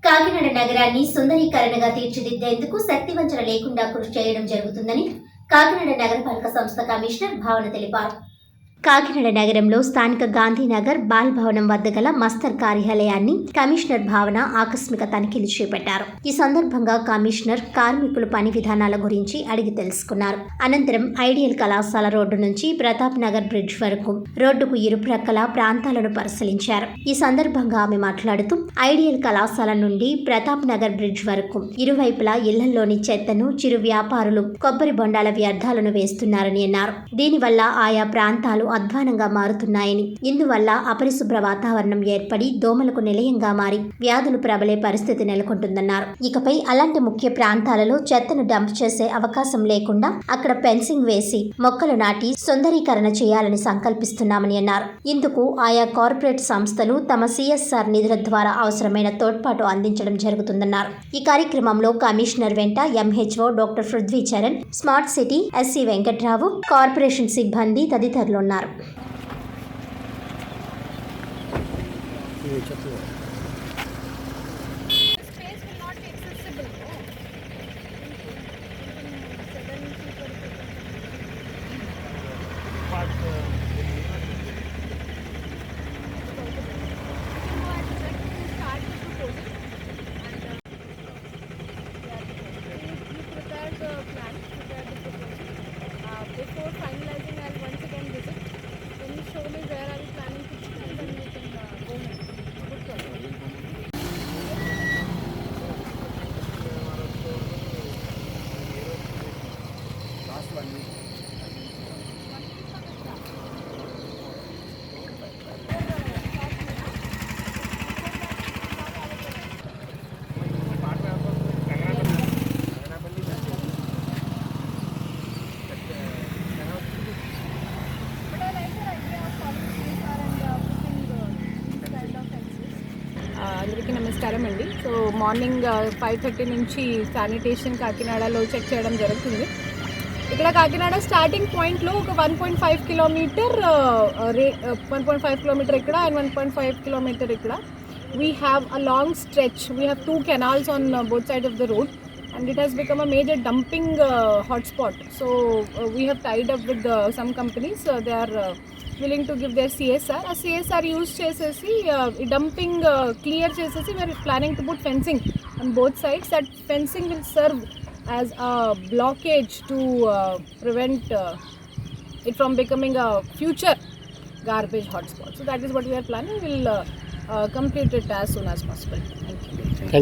కాకినాడ నగరాన్ని సుందరీకరణగా తీర్చిదిద్దేందుకు శక్తివంచన లేకుండా కృషి చేయడం జరుగుతుందని కాకినాడ నగరపాలక సంస్థ కమిషనర్ భావన తెలిపారు. కాకినాడ నగరంలో స్థానిక గాంధీనగర్ బాల్ భవనం వద్ద గల మస్తర్ కార్యాలయాన్ని కమిషనర్ భావన ఆకస్మిక తనిఖీలు చేపట్టారు. ఈ సందర్భంగా కమిషనర్ కార్మికుల పని విధానాల గురించి అడిగి తెలుసుకున్నారు. అనంతరం ఐడియల్ కళాశాల రోడ్డు నుంచి ప్రతాప్ నగర్ బ్రిడ్జ్ వరకు రోడ్డుకు ఇరుప్రక్కల ప్రాంతాలను పరిశీలించారు. ఈ సందర్భంగా ఆమె మాట్లాడుతూ ఐడియల్ కళాశాల నుండి ప్రతాప్ నగర్ బ్రిడ్జ్ వరకు ఇరువైపులా ఇళ్లలోని చెత్తను చిరు వ్యాపారులు కొబ్బరి బొండాల వ్యర్థాలను వేస్తున్నారని అన్నారు. దీనివల్ల ఆయా ప్రాంతాలు అధ్వానంగా మారుతున్నాయని, ఇందువల్ల అపరిశుభ్ర వాతావరణం ఏర్పడి దోమలకు నిలయంగా మారి వ్యాధులు ప్రబలే పరిస్థితి నెలకొంటుందన్నారు. ఇకపై అలాంటి ముఖ్య ప్రాంతాలలో చెత్తను డంప్ చేసే అవకాశం లేకుండా అక్కడ ఫెన్సింగ్ వేసి మొక్కలు నాటి సుందరీకరణ చేయాలని సంకల్పిస్తున్నామని అన్నారు. ఇందుకు ఆయా కార్పొరేట్ సంస్థలు తమ CSR నిధుల ద్వారా అవసరమైన తోడ్పాటు అందించడం జరుగుతుందన్నారు. ఈ కార్యక్రమంలో కమిషనర్ వెంట MHO doctor Prithvi Charan, smart city SC Venkatrao, corporation సిబ్బంది తదితరులు ఉన్నారు. Before finalizing, I'll once again visit. Can you show me where are you planning to do, and then we can go ahead. Good question. Last one. అందరికీ నమస్కారం అండి. So morning 5:30 నుంచి sanitation కాకినాడలో check చేయడం జరుగుతుంది. ఇక్కడ కాకినాడ స్టార్టింగ్ పాయింట్లో ఒక 1.5 కిలోమీటర్ 1.5 కిలోమీటర్ ఇక్కడ అండ్ 1.5 కిలోమీటర్ ఇక్కడ. We have a long stretch. We have 2 canals on both sides of the road and it has become a major dumping hotspot. So we have tied up with some companies. They are willing to give their CSR. A CSR use chesesi dumping clear chesesi we are planning to put fencing on both sides. That fencing will serve as a blockage to prevent it from becoming a future garbage hotspot. So that is what we are planning. We'll complete it as soon as possible. Thank you.